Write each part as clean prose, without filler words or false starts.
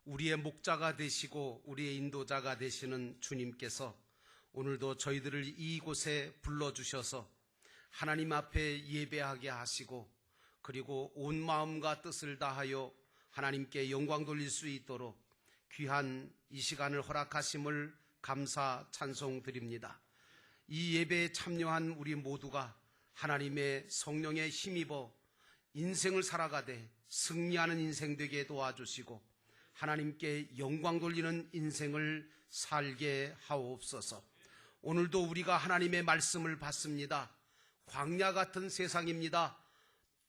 우리의 목자가 되시고 우리의 인도자가 되시는 주님께서 오늘도 저희들을 이곳에 불러주셔서 하나님 앞에 예배하게 하시고 그리고 온 마음과 뜻을 다하여 하나님께 영광 돌릴 수 있도록 귀한 이 시간을 허락하심을 감사 찬송 드립니다. 이 예배에 참여한 우리 모두가 하나님의 성령에 힘입어 인생을 살아가되 승리하는 인생 되게 도와주시고 하나님께 영광 돌리는 인생을 살게 하옵소서. 오늘도 우리가 하나님의 말씀을 받습니다. 광야 같은 세상입니다.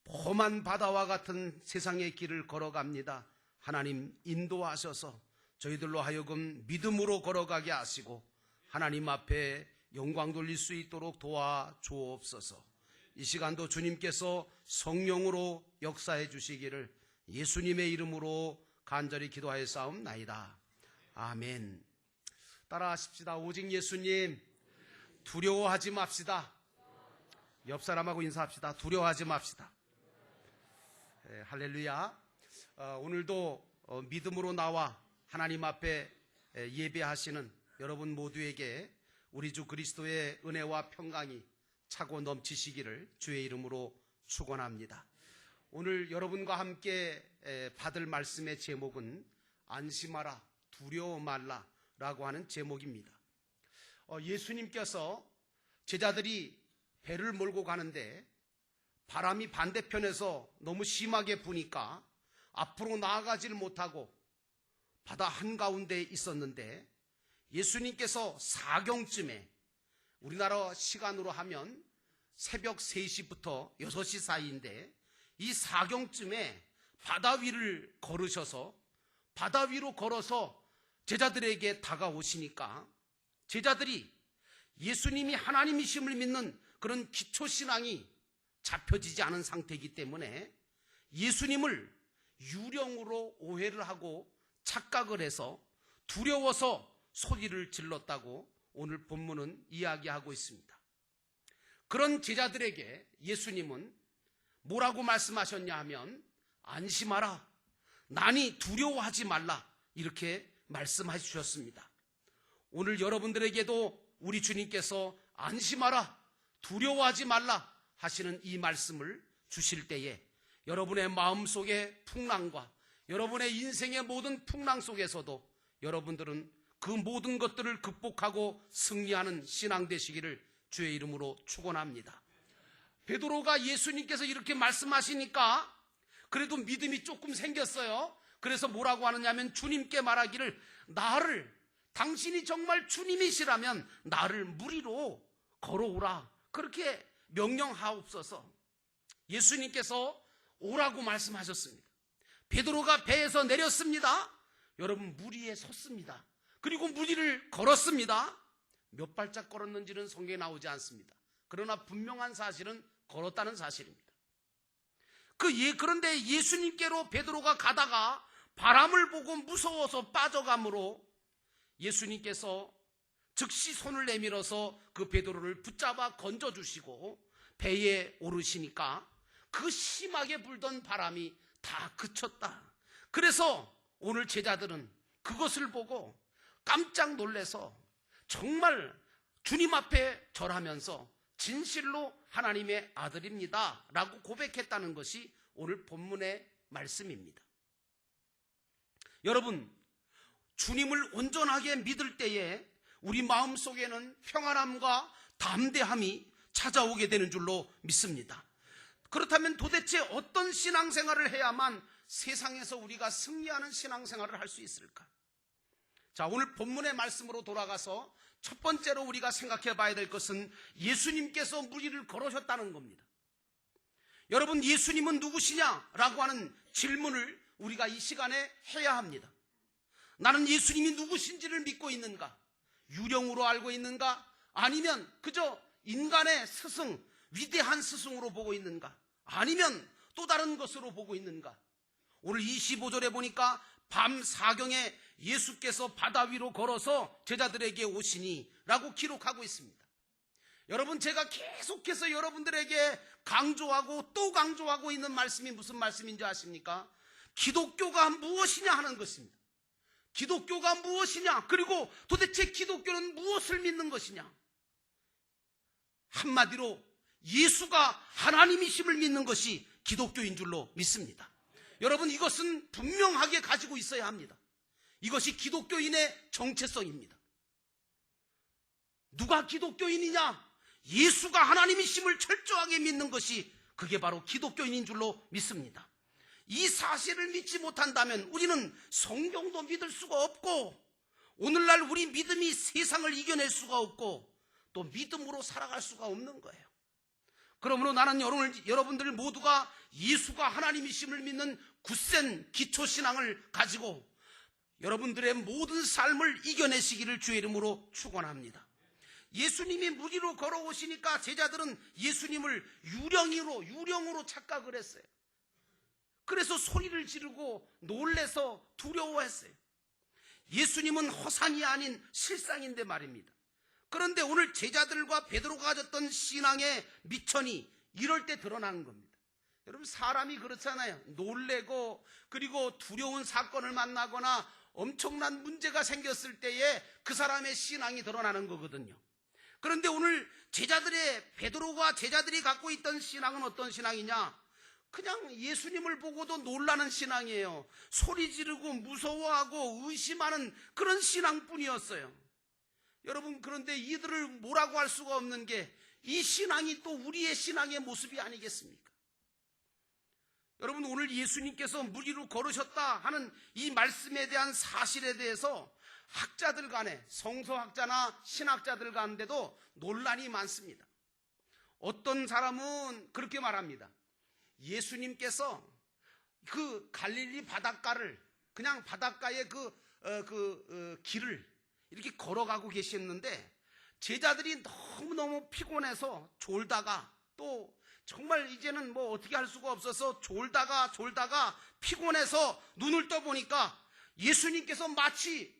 험한 바다와 같은 세상의 길을 걸어갑니다. 하나님 인도하셔서 저희들로 하여금 믿음으로 걸어가게 하시고 하나님 앞에 영광 돌릴 수 있도록 도와주옵소서. 이 시간도 주님께서 성령으로 역사해 주시기를 예수님의 이름으로 간절히 기도하여 싸움나이다. 아멘. 따라하십시다. 오직 예수님, 두려워하지 맙시다. 옆 사람하고 인사합시다. 두려워하지 맙시다. 할렐루야. 오늘도 믿음으로 나와 하나님 앞에 예배하시는 여러분 모두에게 우리 주 그리스도의 은혜와 평강이 차고 넘치시기를 주의 이름으로 축원합니다. 오늘 여러분과 함께 받을 말씀의 제목은 안심하라, 두려워 말라 라고 하는 제목입니다. 예수님께서 제자들이 배를 몰고 가는데 바람이 반대편에서 너무 심하게 부니까 앞으로 나아가질 못하고 바다 한가운데 있었는데 예수님께서 사경쯤에 우리나라 시간으로 하면 새벽 3시부터 6시 사이인데 이 사경쯤에 바다 위를 걸으셔서 바다 위로 걸어서 제자들에게 다가오시니까 제자들이 예수님이 하나님이심을 믿는 그런 기초신앙이 잡혀지지 않은 상태이기 때문에 예수님을 유령으로 오해를 하고 착각을 해서 두려워서 소리를 질렀다고 오늘 본문은 이야기하고 있습니다. 그런 제자들에게 예수님은 뭐라고 말씀하셨냐 하면 안심하라, 나니 두려워하지 말라 이렇게 말씀해 주셨습니다. 오늘 여러분들에게도 우리 주님께서 안심하라, 두려워하지 말라 하시는 이 말씀을 주실 때에 여러분의 마음속의 풍랑과 여러분의 인생의 모든 풍랑 속에서도 여러분들은 그 모든 것들을 극복하고 승리하는 신앙 되시기를 주의 이름으로 축원합니다. 베드로가 예수님께서 이렇게 말씀하시니까 그래도 믿음이 조금 생겼어요. 그래서 뭐라고 하느냐면 주님께 말하기를 당신이 정말 주님이시라면 나를 무리로 걸어오라 그렇게 명령하옵소서. 예수님께서 오라고 말씀하셨습니다. 베드로가 배에서 내렸습니다. 여러분 무리에 섰습니다. 그리고 무리를 걸었습니다. 몇 발짝 걸었는지는 성경에 나오지 않습니다. 그러나 분명한 사실은 걸었다는 사실입니다. 그런데 예수님께로 베드로가 가다가 바람을 보고 무서워서 빠져가므로 예수님께서 즉시 손을 내밀어서 그 베드로를 붙잡아 건져주시고 배에 오르시니까 그 심하게 불던 바람이 다 그쳤다. 그래서 오늘 제자들은 그것을 보고 깜짝 놀라서 정말 주님 앞에 절하면서 진실로 하나님의 아들입니다 라고 고백했다는 것이 오늘 본문의 말씀입니다. 여러분, 주님을 온전하게 믿을 때에 우리 마음속에는 평안함과 담대함이 찾아오게 되는 줄로 믿습니다. 그렇다면 도대체 어떤 신앙생활을 해야만 세상에서 우리가 승리하는 신앙생활을 할 수 있을까? 자, 오늘 본문의 말씀으로 돌아가서 첫 번째로 우리가 생각해 봐야 될 것은 예수님께서 무리를 걸으셨다는 겁니다. 여러분, 예수님은 누구시냐라고 하는 질문을 우리가 이 시간에 해야 합니다. 나는 예수님이 누구신지를 믿고 있는가? 유령으로 알고 있는가? 아니면 그저 인간의 스승, 위대한 스승으로 보고 있는가? 아니면 또 다른 것으로 보고 있는가? 오늘 25절에 보니까 밤 사경에 예수께서 바다 위로 걸어서 제자들에게 오시니 라고 기록하고 있습니다. 여러분, 제가 계속해서 여러분들에게 강조하고 또 강조하고 있는 말씀이 무슨 말씀인지 아십니까? 기독교가 무엇이냐 하는 것입니다. 기독교가 무엇이냐? 그리고 도대체 기독교는 무엇을 믿는 것이냐? 한마디로 예수가 하나님이심을 믿는 것이 기독교인 줄로 믿습니다. 여러분, 이것은 분명하게 가지고 있어야 합니다. 이것이 기독교인의 정체성입니다. 누가 기독교인이냐? 예수가 하나님이심을 철저하게 믿는 것이 그게 바로 기독교인인 줄로 믿습니다. 이 사실을 믿지 못한다면 우리는 성경도 믿을 수가 없고, 오늘날 우리 믿음이 세상을 이겨낼 수가 없고, 또 믿음으로 살아갈 수가 없는 거예요. 그러므로 나는 여러분들 모두가 예수가 하나님이심을 믿는 굳센 기초신앙을 가지고 여러분들의 모든 삶을 이겨내시기를 주의 이름으로 축원합니다. 예수님이 물 위로 걸어오시니까 제자들은 예수님을 유령으로 착각을 했어요. 그래서 소리를 지르고 놀래서 두려워했어요. 예수님은 허상이 아닌 실상인데 말입니다. 그런데 오늘 제자들과 베드로가 가졌던 신앙의 미천이 이럴 때 드러나는 겁니다. 여러분, 사람이 그렇잖아요. 놀래고 그리고 두려운 사건을 만나거나 엄청난 문제가 생겼을 때에 그 사람의 신앙이 드러나는 거거든요. 그런데 오늘 베드로가 제자들이 갖고 있던 신앙은 어떤 신앙이냐? 그냥 예수님을 보고도 놀라는 신앙이에요. 소리 지르고 무서워하고 의심하는 그런 신앙뿐이었어요. 여러분, 그런데 이들을 뭐라고 할 수가 없는 게 이 신앙이 또 우리의 신앙의 모습이 아니겠습니까? 여러분, 오늘 예수님께서 물 위로 걸으셨다 하는 이 말씀에 대한 사실에 대해서 학자들 간에, 성서학자나 신학자들 가운데도 논란이 많습니다. 어떤 사람은 그렇게 말합니다. 예수님께서 그 갈릴리 바닷가를, 그냥 바닷가의 길을 이렇게 걸어가고 계셨는데 제자들이 너무너무 피곤해서 졸다가, 또 정말 이제는 뭐 어떻게 할 수가 없어서 졸다가 피곤해서 눈을 떠보니까 예수님께서 마치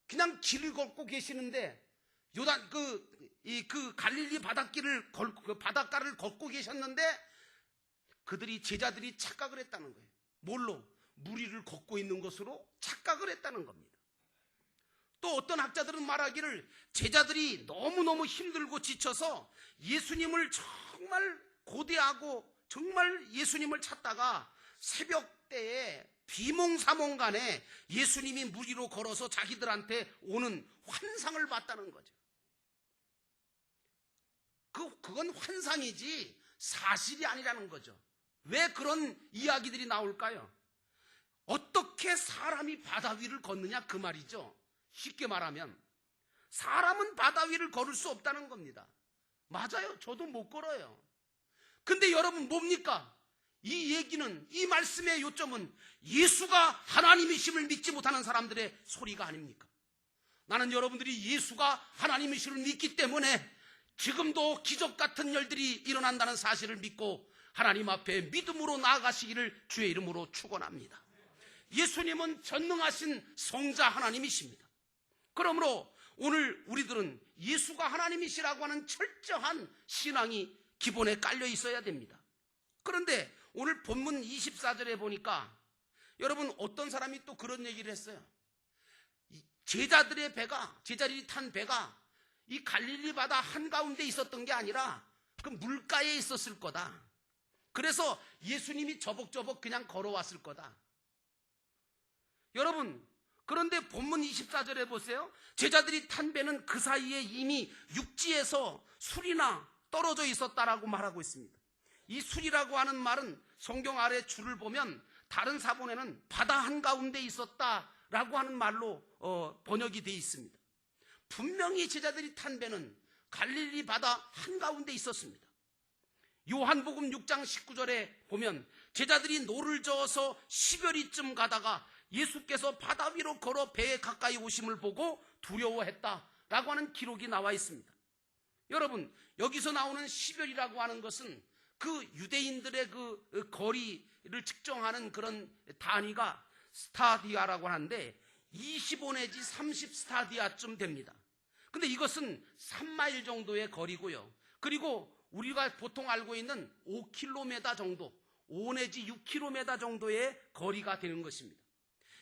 그냥 길을 걷고 계시는데 그 갈릴리 바닷가를 걷고 계셨는데 제자들이 착각을 했다는 거예요. 뭘로? 물 위를 걷고 있는 것으로 착각을 했다는 겁니다. 또 어떤 학자들은 말하기를 제자들이 너무너무 힘들고 지쳐서 예수님을 정말 고대하고 정말 예수님을 찾다가 새벽 때에 비몽사몽간에 예수님이 물 위로 걸어서 자기들한테 오는 환상을 봤다는 거죠. 그건 환상이지 사실이 아니라는 거죠. 왜 그런 이야기들이 나올까요? 어떻게 사람이 바다 위를 걷느냐 그 말이죠. 쉽게 말하면 사람은 바다 위를 걸을 수 없다는 겁니다. 맞아요. 저도 못 걸어요. 근데 여러분 뭡니까? 이 얘기는, 이 말씀의 요점은 예수가 하나님이심을 믿지 못하는 사람들의 소리가 아닙니까? 나는 여러분들이 예수가 하나님이심을 믿기 때문에 지금도 기적 같은 일들이 일어난다는 사실을 믿고 하나님 앞에 믿음으로 나아가시기를 주의 이름으로 축원합니다. 예수님은 전능하신 성자 하나님이십니다. 그러므로 오늘 우리들은 예수가 하나님이시라고 하는 철저한 신앙이 기본에 깔려 있어야 됩니다. 그런데 오늘 본문 24절에 보니까 여러분 어떤 사람이 또 그런 얘기를 했어요. 제자들이 탄 배가 이 갈릴리 바다 한가운데 있었던 게 아니라 그 물가에 있었을 거다. 그래서 예수님이 저벅저벅 그냥 걸어왔을 거다. 여러분, 그런데 본문 24절에 보세요. 제자들이 탄 배는 그 사이에 이미 육지에서 술이나 떨어져 있었다라고 말하고 있습니다. 이 술이라고 하는 말은 성경 아래 줄을 보면 다른 사본에는 바다 한가운데 있었다라고 하는 말로 번역이 되어 있습니다. 분명히 제자들이 탄 배는 갈릴리 바다 한가운데 있었습니다. 요한복음 6장 19절에 보면 제자들이 노를 저어서 10여리쯤 가다가 예수께서 바다 위로 걸어 배에 가까이 오심을 보고 두려워했다라고 하는 기록이 나와 있습니다. 여러분, 여기서 나오는 10여리라고 하는 것은 그 유대인들의 그 거리를 측정하는 그런 단위가 스타디아라고 하는데 25 내지 30 스타디아쯤 됩니다. 근데 이것은 3마일 정도의 거리고요. 그리고 우리가 보통 알고 있는 5km 정도, 5 내지 6km 정도의 거리가 되는 것입니다.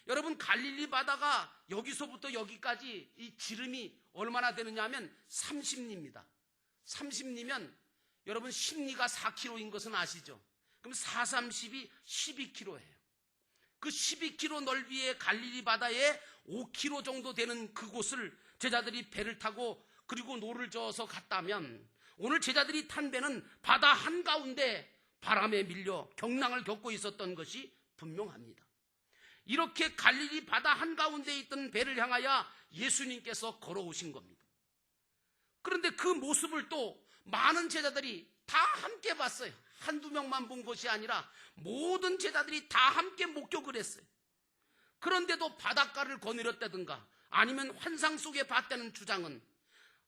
여러분, 갈릴리 바다가 여기서부터 여기까지 이 지름이 얼마나 되느냐 하면 30리입니다. 30리면 여러분 심리가 4km인 것은 아시죠? 그럼 4, 30이 12km예요. 그 12km 넓이의 갈릴리 바다에 5km 정도 되는 그곳을 제자들이 배를 타고 그리고 노를 저어서 갔다면, 오늘 제자들이 탄 배는 바다 한가운데 바람에 밀려 경랑을 겪고 있었던 것이 분명합니다. 이렇게 갈릴리 바다 한가운데 있던 배를 향하여 예수님께서 걸어오신 겁니다. 그런데 그 모습을 또 많은 제자들이 다 함께 봤어요. 한두 명만 본 것이 아니라 모든 제자들이 다 함께 목격을 했어요. 그런데도 바닷가를 거느렸다든가 아니면 환상 속에 봤다는 주장은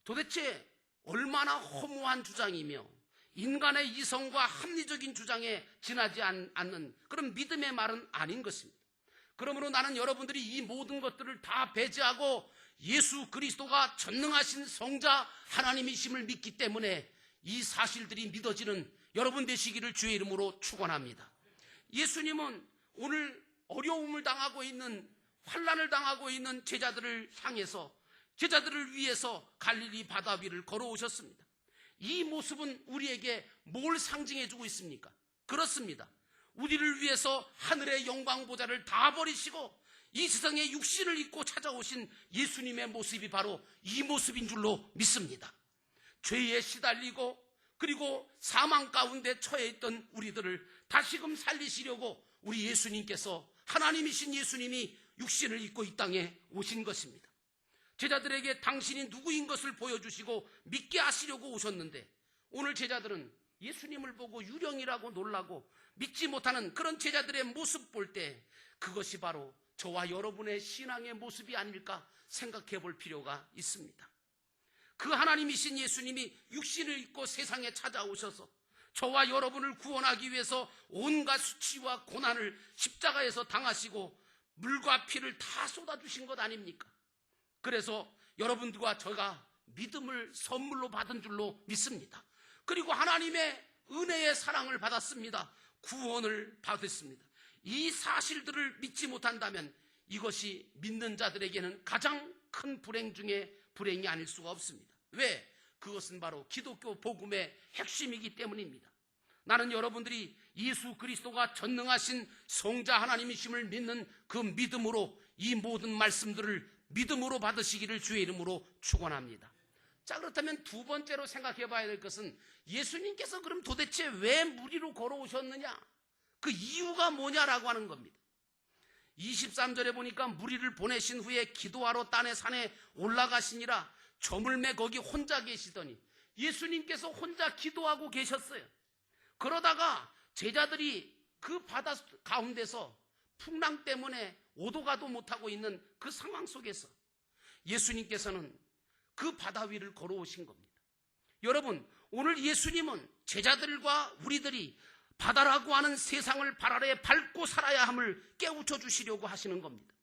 도대체 얼마나 허무한 주장이며 인간의 이성과 합리적인 주장에 지나지 않는 그런 믿음의 말은 아닌 것입니다. 그러므로 나는 여러분들이 이 모든 것들을 다 배제하고 예수 그리스도가 전능하신 성자 하나님이심을 믿기 때문에 이 사실들이 믿어지는 여러분 되시기를 주의 이름으로 축원합니다. 예수님은 오늘 어려움을 당하고 있는, 환난을 당하고 있는 제자들을 향해서, 제자들을 위해서 갈릴리 바다 위를 걸어오셨습니다. 이 모습은 우리에게 뭘 상징해 주고 있습니까? 그렇습니다. 우리를 위해서 하늘의 영광 보좌를 다 버리시고 이 세상에 육신을 입고 찾아오신 예수님의 모습이 바로 이 모습인 줄로 믿습니다. 죄에 시달리고 그리고 사망 가운데 처해 있던 우리들을 다시금 살리시려고 우리 예수님께서, 하나님이신 예수님이 육신을 입고 이 땅에 오신 것입니다. 제자들에게 당신이 누구인 것을 보여주시고 믿게 하시려고 오셨는데, 오늘 제자들은 예수님을 보고 유령이라고 놀라고 믿지 못하는 그런 제자들의 모습 볼 때 그것이 바로 저와 여러분의 신앙의 모습이 아닐까 생각해 볼 필요가 있습니다. 그 하나님이신 예수님이 육신을 입고 세상에 찾아오셔서 저와 여러분을 구원하기 위해서 온갖 수치와 고난을 십자가에서 당하시고 물과 피를 다 쏟아주신 것 아닙니까? 그래서 여러분들과 저가 믿음을 선물로 받은 줄로 믿습니다. 그리고 하나님의 은혜의 사랑을 받았습니다. 구원을 받았습니다. 이 사실들을 믿지 못한다면 이것이 믿는 자들에게는 가장 큰 불행 중에 불행이 아닐 수가 없습니다. 왜? 그것은 바로 기독교 복음의 핵심이기 때문입니다. 나는 여러분들이 예수 그리스도가 전능하신 성자 하나님이심을 믿는 그 믿음으로 이 모든 말씀들을 믿음으로 받으시기를 주의 이름으로 축원합니다. 자, 그렇다면 두 번째로 생각해 봐야 될 것은 예수님께서 그럼 도대체 왜 물 위로 걸어오셨느냐? 그 이유가 뭐냐라고 하는 겁니다. 23절에 보니까 무리를 보내신 후에 기도하러 딴의 산에 올라가시니라. 저물매 거기 혼자 계시더니 예수님께서 혼자 기도하고 계셨어요. 그러다가 제자들이 그 바다 가운데서 풍랑 때문에 오도 가도 못하고 있는 그 상황 속에서 예수님께서는 그 바다 위를 걸어오신 겁니다. 여러분, 오늘 예수님은 제자들과 우리들이 바다라고 하는 세상을 발 아래 밟고 살아야 함을 깨우쳐 주시려고 하시는 겁니다.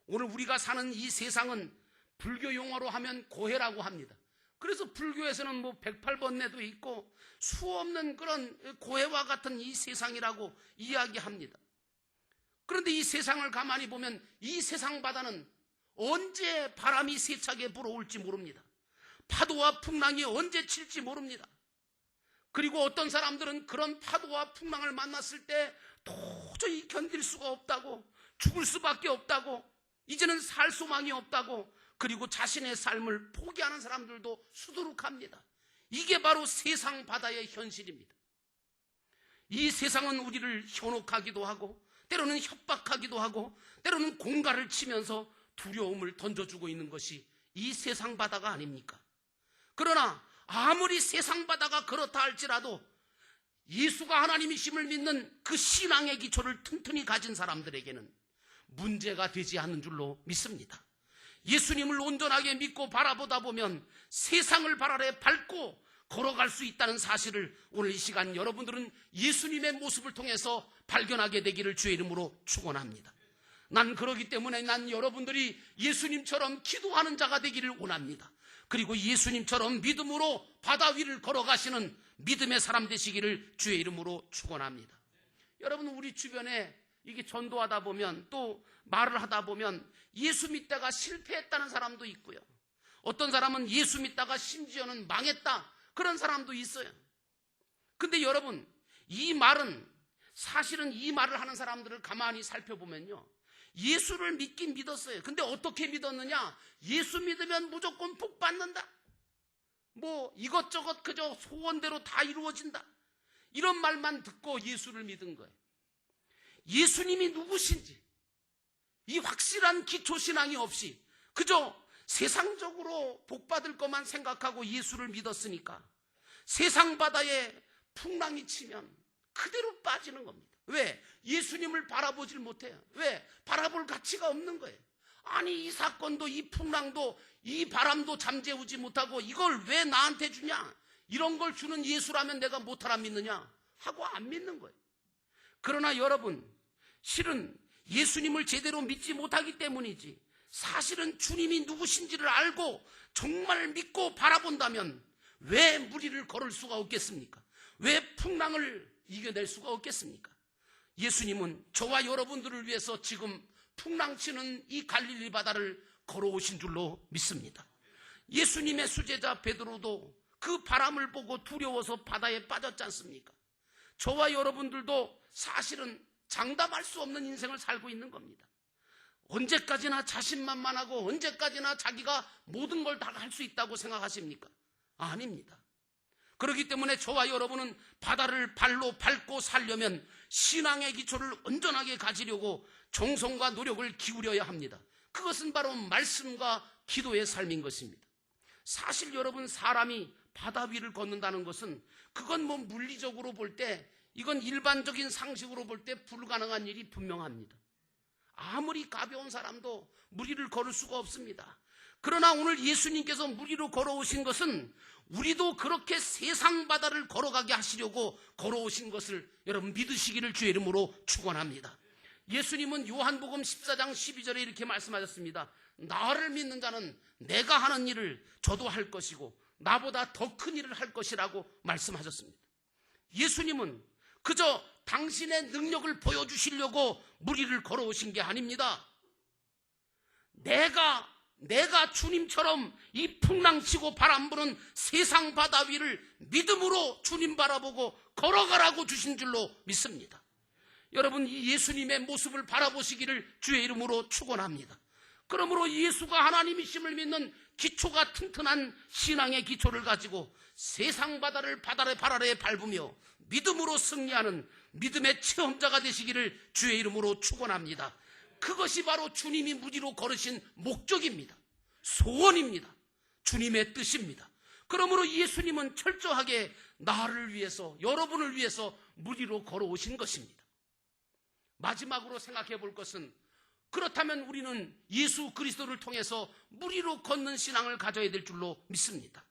오늘 우리가 사는 이 세상은 불교 용어로 하면 고해라고 합니다. 그래서 불교에서는 뭐 108번뇌도 있고 수없는 그런 고해와 같은 이 세상이라고 이야기합니다. 그런데 이 세상을 가만히 보면 이 세상 바다는 언제 바람이 세차게 불어올지 모릅니다. 파도와 풍랑이 언제 칠지 모릅니다. 그리고 어떤 사람들은 그런 파도와 풍랑을 만났을 때 도저히 견딜 수가 없다고, 죽을 수밖에 없다고, 이제는 살 소망이 없다고, 그리고 자신의 삶을 포기하는 사람들도 수두룩합니다. 이게 바로 세상 바다의 현실입니다. 이 세상은 우리를 현혹하기도 하고 때로는 협박하기도 하고 때로는 공갈을 치면서 두려움을 던져주고 있는 것이 이 세상 바다가 아닙니까? 그러나 아무리 세상 바다가 그렇다 할지라도 예수가 하나님이심을 믿는 그 신앙의 기초를 튼튼히 가진 사람들에게는 문제가 되지 않는 줄로 믿습니다. 예수님을 온전하게 믿고 바라보다 보면 세상을 발 아래 밟고 걸어갈 수 있다는 사실을 오늘 이 시간 여러분들은 예수님의 모습을 통해서 발견하게 되기를 주의 이름으로 축원합니다. 난 그러기 때문에 난 여러분들이 예수님처럼 기도하는 자가 되기를 원합니다. 그리고 예수님처럼 믿음으로 바다 위를 걸어가시는 믿음의 사람 되시기를 주의 이름으로 축원합니다. 여러분, 우리 주변에 이게 전도하다 보면 또 말을 하다 보면 예수 믿다가 실패했다는 사람도 있고요. 어떤 사람은 예수 믿다가 심지어는 망했다. 그런 사람도 있어요. 근데 여러분, 이 말은 사실은 이 말을 하는 사람들을 가만히 살펴보면요. 예수를 믿긴 믿었어요. 근데 어떻게 믿었느냐? 예수 믿으면 무조건 복 받는다. 뭐 이것저것 그저 소원대로 다 이루어진다. 이런 말만 듣고 예수를 믿은 거예요. 예수님이 누구신지 이 확실한 기초신앙이 없이 그저 세상적으로 복받을 것만 생각하고 예수를 믿었으니까 세상 바다에 풍랑이 치면 그대로 빠지는 겁니다. 왜? 예수님을 바라보질 못해요. 왜? 바라볼 가치가 없는 거예요. 아니 이 사건도 이 풍랑도 이 바람도 잠재우지 못하고 이걸 왜 나한테 주냐? 이런 걸 주는 예수라면 내가 못하라 믿느냐? 하고 안 믿는 거예요. 그러나 여러분, 실은 예수님을 제대로 믿지 못하기 때문이지 사실은 주님이 누구신지를 알고 정말 믿고 바라본다면 왜 무리를 걸을 수가 없겠습니까? 왜 풍랑을 이겨낼 수가 없겠습니까? 예수님은 저와 여러분들을 위해서 지금 풍랑치는 이 갈릴리 바다를 걸어오신 줄로 믿습니다. 예수님의 수제자 베드로도 그 바람을 보고 두려워서 바다에 빠졌지 않습니까? 저와 여러분들도 사실은 장담할 수 없는 인생을 살고 있는 겁니다. 언제까지나 자신만만하고 언제까지나 자기가 모든 걸 다 할 수 있다고 생각하십니까? 아닙니다. 그렇기 때문에 저와 여러분은 바다를 발로 밟고 살려면 신앙의 기초를 온전하게 가지려고 정성과 노력을 기울여야 합니다. 그것은 바로 말씀과 기도의 삶인 것입니다. 사실 여러분, 사람이 바다 위를 걷는다는 것은 그건 뭐 물리적으로 볼 때 이건 일반적인 상식으로 볼 때 불가능한 일이 분명합니다. 아무리 가벼운 사람도 무리를 걸을 수가 없습니다. 그러나 오늘 예수님께서 무리로 걸어오신 것은 우리도 그렇게 세상 바다를 걸어가게 하시려고 걸어오신 것을 여러분 믿으시기를 주의 이름으로 축원합니다. 예수님은 요한복음 14장 12절에 이렇게 말씀하셨습니다. 나를 믿는 자는 내가 하는 일을 저도 할 것이고 나보다 더 큰 일을 할 것이라고 말씀하셨습니다. 예수님은 그저 당신의 능력을 보여주시려고 무리를 걸어오신 게 아닙니다. 내가 주님처럼 이 풍랑치고 바람 부는 세상 바다 위를 믿음으로 주님 바라보고 걸어가라고 주신 줄로 믿습니다. 여러분, 이 예수님의 모습을 바라보시기를 주의 이름으로 축원합니다. 그러므로 예수가 하나님이심을 믿는 기초가 튼튼한 신앙의 기초를 가지고 세상 바다를 발 아래에 밟으며 믿음으로 승리하는 믿음의 체험자가 되시기를 주의 이름으로 축원합니다. 그것이 바로 주님이 무리로 걸으신 목적입니다. 소원입니다. 주님의 뜻입니다. 그러므로 예수님은 철저하게 나를 위해서, 여러분을 위해서 무리로 걸어오신 것입니다. 마지막으로 생각해 볼 것은, 그렇다면 우리는 예수 그리스도를 통해서 무리로 걷는 신앙을 가져야 될 줄로 믿습니다.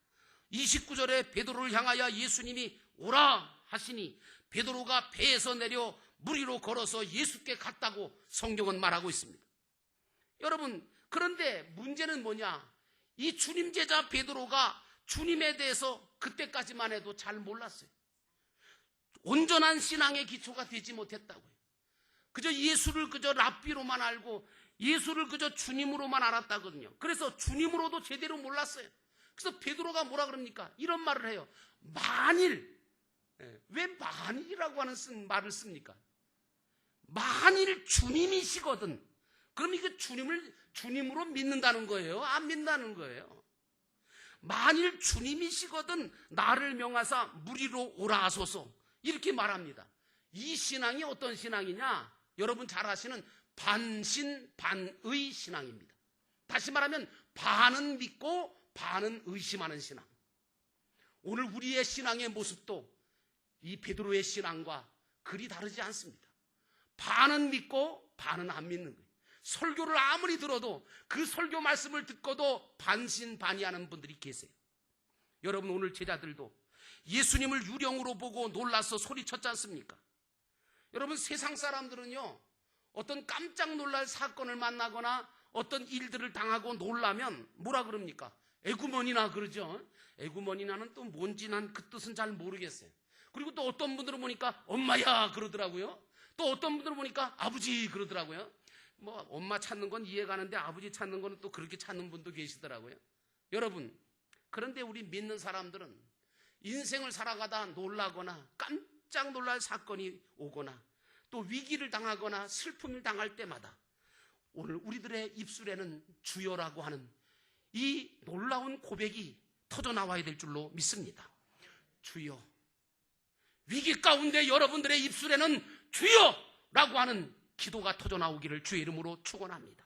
29절에 베드로를 향하여 예수님이 오라 하시니 베드로가 배에서 내려 무리로 걸어서 예수께 갔다고 성경은 말하고 있습니다. 여러분, 그런데 문제는 뭐냐? 이 주님 제자 베드로가 주님에 대해서 그때까지만 해도 잘 몰랐어요. 온전한 신앙의 기초가 되지 못했다고요. 그저 예수를 그저 랍비로만 알고 예수를 그저 주님으로만 알았다거든요. 그래서 주님으로도 제대로 몰랐어요. 그래서 베드로가 뭐라 그럽니까? 이런 말을 해요. 만일, 왜 만일이라고 하는 말을 씁니까? 만일 주님이시거든. 그럼 이거 주님을 주님으로 믿는다는 거예요? 안 믿는다는 거예요? 만일 주님이시거든 나를 명하사 무리로 오라 하소서. 이렇게 말합니다. 이 신앙이 어떤 신앙이냐? 여러분 잘 아시는 반신반의 신앙입니다. 다시 말하면 반은 믿고 반은 의심하는 신앙. 오늘 우리의 신앙의 모습도 이 베드로의 신앙과 그리 다르지 않습니다. 반은 믿고 반은 안 믿는 거예요. 설교를 아무리 들어도 그 설교 말씀을 듣고도 반신반의하는 분들이 계세요. 여러분, 오늘 제자들도 예수님을 유령으로 보고 놀라서 소리쳤지 않습니까? 여러분, 세상 사람들은요, 어떤 깜짝 놀랄 사건을 만나거나 어떤 일들을 당하고 놀라면 뭐라 그럽니까? 에구머니나 그러죠. 에구머니나는 또 뭔지 난 그 뜻은 잘 모르겠어요. 그리고 또 어떤 분들은 보니까 엄마야 그러더라고요. 또 어떤 분들은 보니까 아버지 그러더라고요. 뭐 엄마 찾는 건 이해가는데 아버지 찾는 거는 또 그렇게 찾는 분도 계시더라고요. 여러분, 그런데 우리 믿는 사람들은 인생을 살아가다 놀라거나 깜짝 놀랄 사건이 오거나 또 위기를 당하거나 슬픔을 당할 때마다 오늘 우리들의 입술에는 주여라고 하는 이 놀라운 고백이 터져 나와야 될 줄로 믿습니다. 주여. 위기 가운데 여러분들의 입술에는 주여라고 하는 기도가 터져 나오기를 주의 이름으로 축원합니다.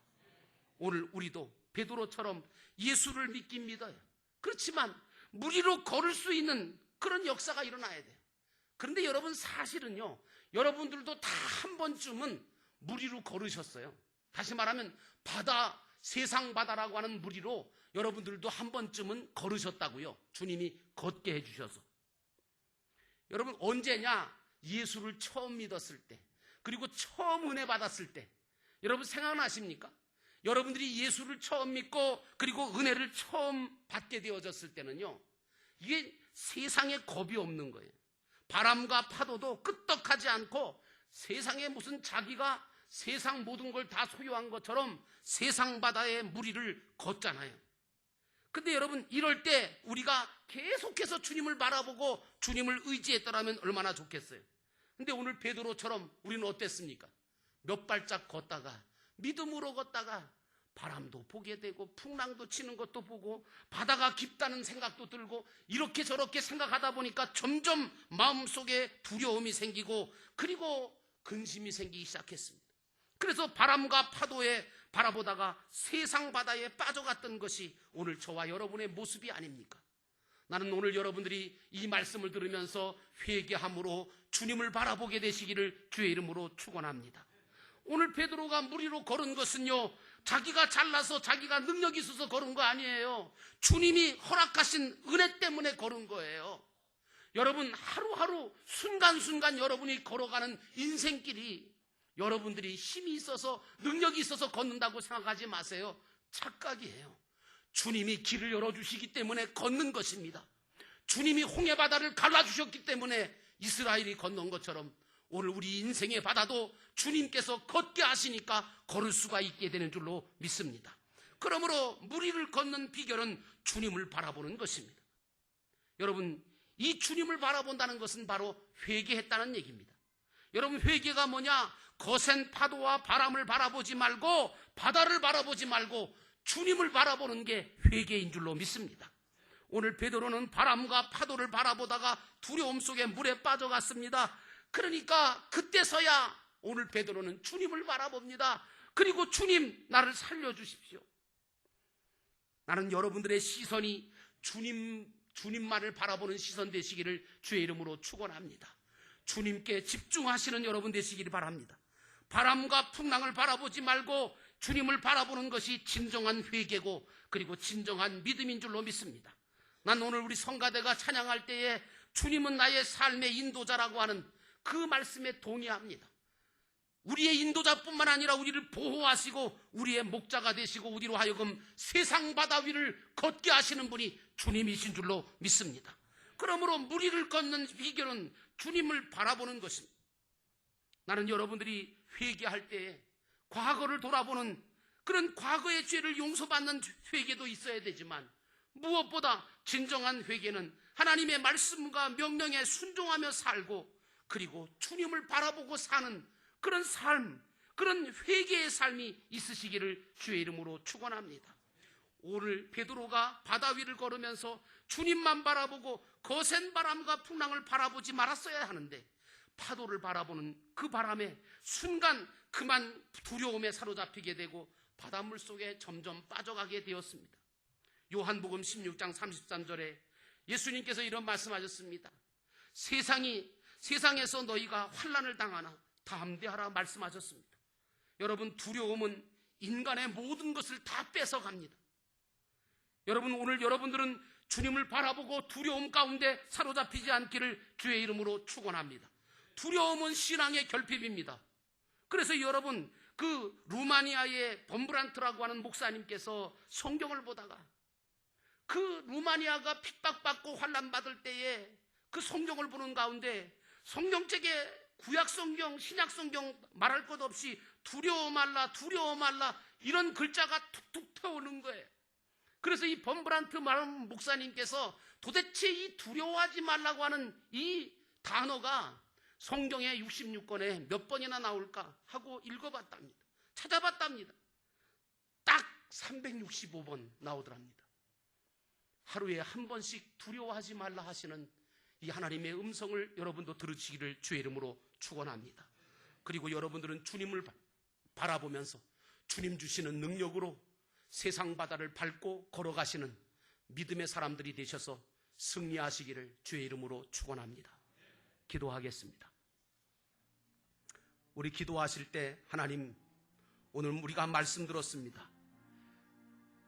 오늘 우리도 베드로처럼 예수를 믿긴 믿어요. 그렇지만 물 위로 걸을 수 있는 그런 역사가 일어나야 돼요. 그런데 여러분, 사실은요, 여러분들도 다 한 번쯤은 물 위로 걸으셨어요. 다시 말하면 세상 바다라고 하는 물 위로 여러분들도 한 번쯤은 걸으셨다고요. 주님이 걷게 해주셔서. 여러분, 언제냐? 예수를 처음 믿었을 때, 그리고 처음 은혜 받았을 때. 여러분 생각나십니까? 여러분들이 예수를 처음 믿고 그리고 은혜를 처음 받게 되어졌을 때는요, 이게 세상에 겁이 없는 거예요. 바람과 파도도 끄떡하지 않고 세상에 무슨 자기가 세상 모든 걸 다 소유한 것처럼 세상 바다의 물 위를 걷잖아요. 근데 여러분, 이럴 때 우리가 계속해서 주님을 바라보고 주님을 의지했더라면 얼마나 좋겠어요. 근데 오늘 베드로처럼 우리는 어땠습니까? 몇 발짝 걷다가, 믿음으로 걷다가 바람도 보게 되고 풍랑도 치는 것도 보고 바다가 깊다는 생각도 들고 이렇게 저렇게 생각하다 보니까 점점 마음속에 두려움이 생기고 그리고 근심이 생기기 시작했습니다. 그래서 바람과 파도에 바라보다가 세상 바다에 빠져갔던 것이 오늘 저와 여러분의 모습이 아닙니까? 나는 오늘 여러분들이 이 말씀을 들으면서 회개함으로 주님을 바라보게 되시기를 주의 이름으로 축원합니다. 오늘 베드로가 물 위로 걸은 것은요, 자기가 잘나서 자기가 능력이 있어서 걸은 거 아니에요. 주님이 허락하신 은혜 때문에 걸은 거예요. 여러분, 하루하루 순간순간 여러분이 걸어가는 인생길이 여러분들이 힘이 있어서 능력이 있어서 걷는다고 생각하지 마세요. 착각이에요. 주님이 길을 열어주시기 때문에 걷는 것입니다. 주님이 홍해바다를 갈라주셨기 때문에 이스라엘이 건넌 것처럼 오늘 우리 인생의 바다도 주님께서 걷게 하시니까 걸을 수가 있게 되는 줄로 믿습니다. 그러므로 물 위를 걷는 비결은 주님을 바라보는 것입니다. 여러분, 이 주님을 바라본다는 것은 바로 회개했다는 얘기입니다. 여러분, 회개가 뭐냐? 거센 파도와 바람을 바라보지 말고 바다를 바라보지 말고 주님을 바라보는 게 회개인 줄로 믿습니다. 오늘 베드로는 바람과 파도를 바라보다가 두려움 속에 물에 빠져갔습니다. 그러니까 그때서야 오늘 베드로는 주님을 바라봅니다. 그리고 주님, 나를 살려주십시오. 나는 여러분들의 시선이 주님만을 바라보는 시선 되시기를 주의 이름으로 축원합니다. 주님께 집중하시는 여러분 되시기를 바랍니다. 바람과 풍랑을 바라보지 말고 주님을 바라보는 것이 진정한 회개고 그리고 진정한 믿음인 줄로 믿습니다. 난 오늘 우리 성가대가 찬양할 때에 주님은 나의 삶의 인도자라고 하는 그 말씀에 동의합니다. 우리의 인도자뿐만 아니라 우리를 보호하시고 우리의 목자가 되시고 우리로 하여금 세상 바다 위를 걷게 하시는 분이 주님이신 줄로 믿습니다. 그러므로 물 위를 걷는 비결은 주님을 바라보는 것입니다. 나는 여러분들이 회개할 때 과거를 돌아보는 그런 과거의 죄를 용서받는 회개도 있어야 되지만 무엇보다 진정한 회개는 하나님의 말씀과 명령에 순종하며 살고 그리고 주님을 바라보고 사는 그런 삶, 그런 회개의 삶이 있으시기를 주의 이름으로 축원합니다. 오늘 베드로가 바다 위를 걸으면서 주님만 바라보고 거센 바람과 풍랑을 바라보지 말았어야 하는데 파도를 바라보는 그 바람에 순간 그만 두려움에 사로잡히게 되고 바닷물 속에 점점 빠져가게 되었습니다. 요한복음 16장 33절에 예수님께서 이런 말씀하셨습니다. 세상에서 너희가 환난을 당하나 담대하라 말씀하셨습니다. 여러분, 두려움은 인간의 모든 것을 다 뺏어갑니다. 여러분, 오늘 여러분들은 주님을 바라보고 두려움 가운데 사로잡히지 않기를 주의 이름으로 축원합니다. 두려움은 신앙의 결핍입니다. 그래서 여러분, 그 루마니아의 범브란트라고 하는 목사님께서 성경을 보다가 그 루마니아가 핍박받고 환난받을 때에 그 성경을 보는 가운데 성경책에 구약성경, 신약성경 말할 것 없이 두려워 말라, 두려워 말라 이런 글자가 툭툭 터오는 거예요. 그래서 이 범브란트 목사님께서 도대체 이 두려워하지 말라고 하는 이 단어가 성경의 66권에 몇 번이나 나올까 하고 읽어봤답니다. 찾아봤답니다. 딱 365번 나오더랍니다. 하루에 한 번씩 두려워하지 말라 하시는 이 하나님의 음성을 여러분도 들으시기를 주의 이름으로 축원합니다. 그리고 여러분들은 주님을 바라보면서 주님 주시는 능력으로 세상 바다를 밟고 걸어가시는 믿음의 사람들이 되셔서 승리하시기를 주의 이름으로 축원합니다. 기도하겠습니다. 우리 기도하실 때 하나님, 오늘 우리가 말씀 들었습니다.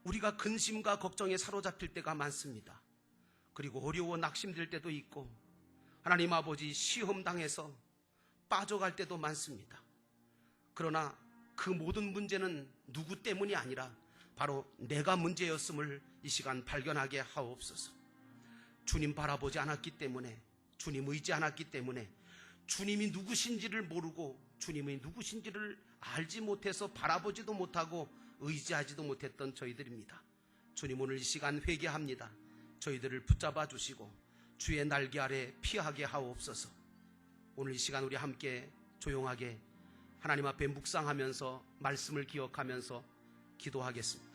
우리가 근심과 걱정에 사로잡힐 때가 많습니다. 그리고 어려워 낙심될 때도 있고 하나님 아버지 시험당해서 빠져갈 때도 많습니다. 그러나 그 모든 문제는 누구 때문이 아니라 바로 내가 문제였음을 이 시간 발견하게 하옵소서. 주님 바라보지 않았기 때문에, 주님 의지 않았기 때문에, 주님이 누구신지를 모르고 주님이 누구신지를 알지 못해서 바라보지도 못하고 의지하지도 못했던 저희들입니다. 주님, 오늘 이 시간 회개합니다. 저희들을 붙잡아 주시고 주의 날개 아래 피하게 하옵소서. 오늘 이 시간 우리 함께 조용하게 하나님 앞에 묵상하면서 말씀을 기억하면서 기도하겠습니다.